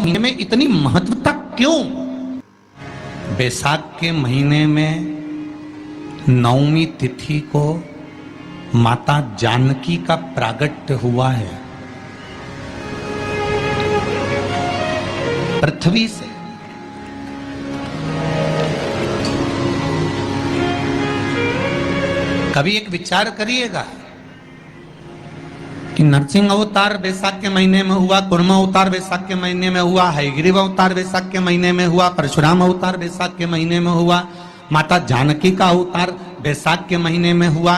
महीने में इतनी महत्वता क्यों? बैसाख के महीने में नवमी तिथि को माता जानकी का प्रागट्य हुआ है पृथ्वी से। कभी एक विचार करिएगा कि नरसिंह अवतार बैसाख के महीने में हुआ, कुर्म अवतार बैसाख के महीने में हुआ, हयग्रीव अवतार बैसाख के महीने में हुआ, परशुराम अवतार बैसाख के महीने में हुआ, माता जानकी का अवतार बैसाख के महीने में हुआ।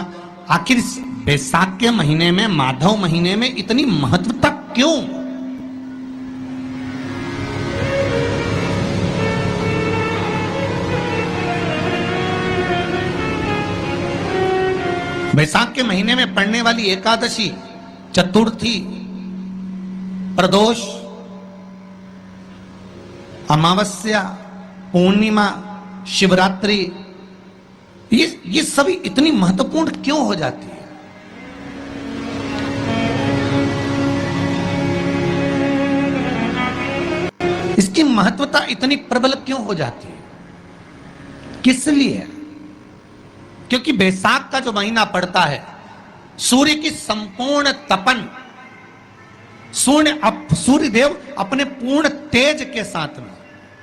आखिर बैसाख के महीने में, माधव महीने में इतनी महत्वता क्यों? बैसाख के महीने में पड़ने वाली एकादशी, चतुर्थी, प्रदोष, अमावस्या, पूर्णिमा, शिवरात्रि, ये सभी इतनी महत्वपूर्ण क्यों हो जाती है? इसकी महत्वता इतनी प्रबल क्यों हो जाती है? किस लिए? क्योंकि बैसाख का जो महीना पड़ता है, सूर्य की संपूर्ण तपन, सूर्य देव अपने पूर्ण तेज के साथ में,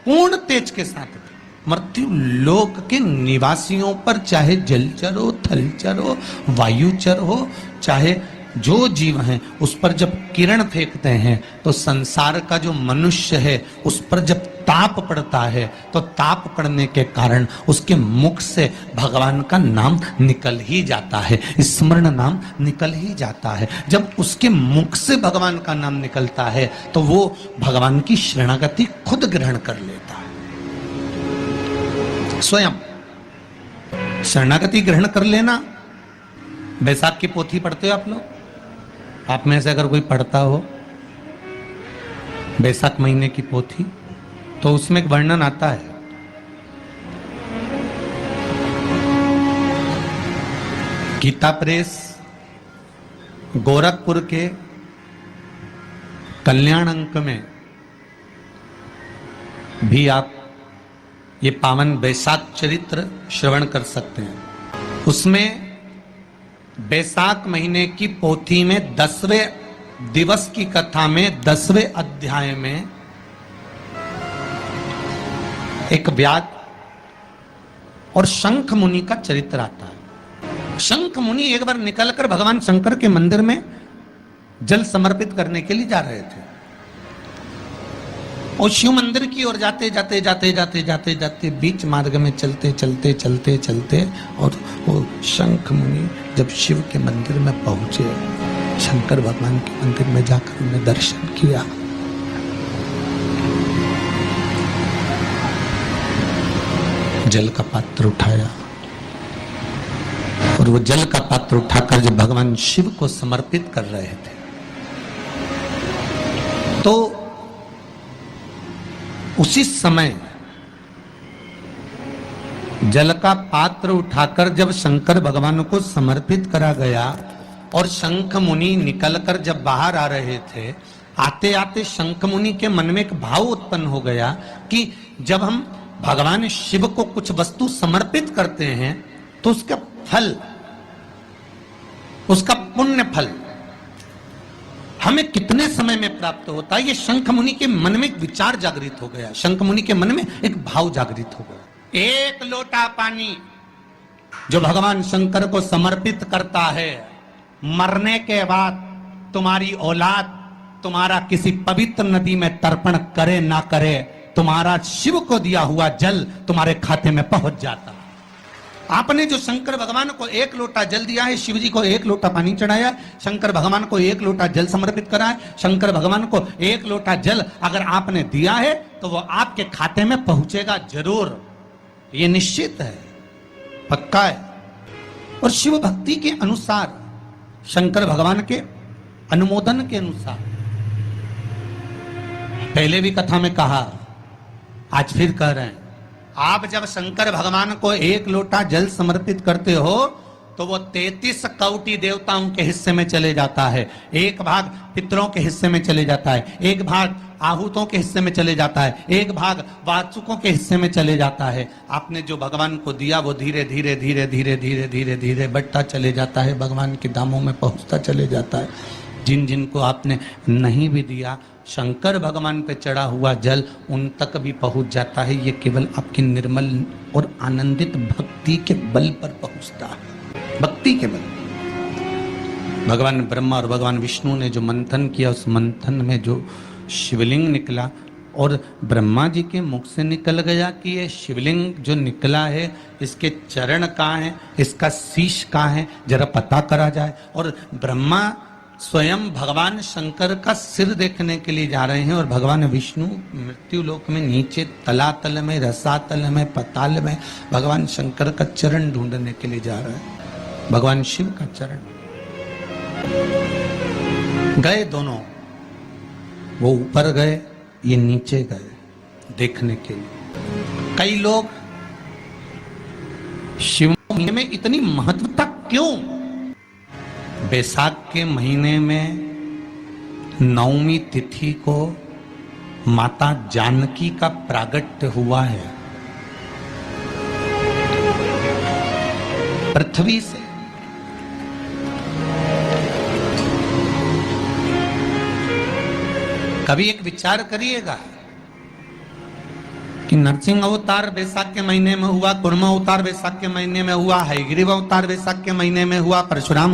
पूर्ण तेज के साथ में मृत्यु लोक के निवासियों पर, चाहे जलचर हो, थलचर हो, वायुचर हो, चाहे जो जीव हैं, उस पर जब किरण फेंकते हैं तो संसार का जो मनुष्य है उस पर जब ताप पड़ता है तो ताप पड़ने के कारण उसके मुख से भगवान का नाम निकल ही जाता है, स्मरण नाम निकल ही जाता है। जब उसके मुख से भगवान का नाम निकलता है तो वो भगवान की शरणागति खुद ग्रहण कर लेता है, स्वयं शरणागति ग्रहण कर लेना। बैसाख की पोथी पढ़ते हो आप लोग? आप में से अगर कोई पढ़ता हो बैसाख महीने की पोथी, तो उसमें एक वर्णन आता है गीता प्रेस गोरखपुर के कल्याण अंक में भी आप ये पावन बैसाख चरित्र श्रवण कर सकते हैं। उसमें बैसाख महीने की पोथी में 10वें दिवस की कथा में 10वें अध्याय में एक व्याध और शंख मुनि का चरित्र आता है। शंख मुनि एक बार निकलकर भगवान शंकर के मंदिर में जल समर्पित करने के लिए जा रहे थे और शिव मंदिर की ओर जाते जाते जाते जाते जाते जाते बीच मार्ग में चलते चलते चलते चलते और वो शंख मुनि जब शिव के मंदिर में पहुंचे, शंकर भगवान के मंदिर में जाकर उन्हें दर्शन किया, जल का पात्र उठाया और वो जल का पात्र उठाकर जब भगवान शिव को समर्पित कर रहे थे तो उसी समय जल का पात्र उठाकर जब शंकर भगवान को समर्पित करा गया और शंख मुनि निकलकर जब बाहर आ रहे थे, आते आते शंख मुनि के मन में एक भाव उत्पन्न हो गया कि जब हम भगवान शिव को कुछ वस्तु समर्पित करते हैं तो उसका फल, उसका पुण्य फल हमें कितने समय में प्राप्त होता है। ये शंख मुनि के मन में एक विचार जागृत हो गया, शंख मुनि के मन में एक भाव जागृत हो गया। एक लोटा पानी जो भगवान शंकर को समर्पित करता है, मरने के बाद तुम्हारी औलाद तुम्हारा किसी पवित्र नदी में तर्पण करे ना करे, तुम्हारा शिव को दिया हुआ जल तुम्हारे खाते में पहुंच जाता। आपने जो शंकर भगवान को एक लोटा जल दिया है, शिव जी को एक लोटा पानी चढ़ाया, शंकर भगवान को एक लोटा जल समर्पित करा है, शंकर भगवान को एक लोटा जल अगर आपने दिया है तो वो आपके खाते में पहुंचेगा जरूर, ये निश्चित है, पक्का है। और शिव भक्ति के अनुसार, शंकर भगवान के अनुमोदन के अनुसार, पहले भी कथा में कहा, आज फिर कह रहे हैं, आप जब शंकर भगवान को एक लोटा जल समर्पित करते हो तो वो 33 कौटि देवताओं के हिस्से में चले जाता है, एक भाग पितरों के हिस्से में चले जाता है, एक भाग आहूतों के हिस्से में चले जाता है, एक भाग वाचुकों के हिस्से में चले जाता है। आपने जो भगवान को दिया वो धीरे धीरे धीरे धीरे धीरे धीरे धीरे बढ़ता चले जाता है, भगवान के धामों में पहुंचता चले जाता है। जिन जिन को आपने नहीं भी दिया, शंकर भगवान पे चढ़ा हुआ जल उन तक भी पहुंच जाता है। ये केवल आपकी निर्मल और आनंदित भक्ति के बल पर पहुंचता है, भक्ति के बल। भगवान ब्रह्मा और भगवान विष्णु ने जो मंथन किया, उस मंथन में जो शिवलिंग निकला और ब्रह्मा जी के मुख से निकल गया कि ये शिवलिंग जो निकला है इसके चरण कहाँ हैं, इसका शीश कहाँ है, जरा पता करा जाए। और ब्रह्मा स्वयं भगवान शंकर का सिर देखने के लिए जा रहे हैं और भगवान विष्णु मृत्यु लोक में नीचे तलातल में, रसातल में, पताल में भगवान शंकर का चरण ढूंढने के लिए जा रहे हैं, भगवान शिव का चरण। गए दोनों, वो ऊपर गए, ये नीचे गए देखने के लिए। कई लोग शिव में इतनी महत्वता क्यों? बैसाख के महीने में नवमी तिथि को माता जानकी का प्रागट्य हुआ है पृथ्वी से। कभी एक विचार करिएगा कि नरसिंह अवतार बैसाख के महीने में हुआ, कुर्मा अवतार बैसाख के महीने में हुआ, हयग्रीव अवतार बैसाख के महीने में हुआ, परशुराम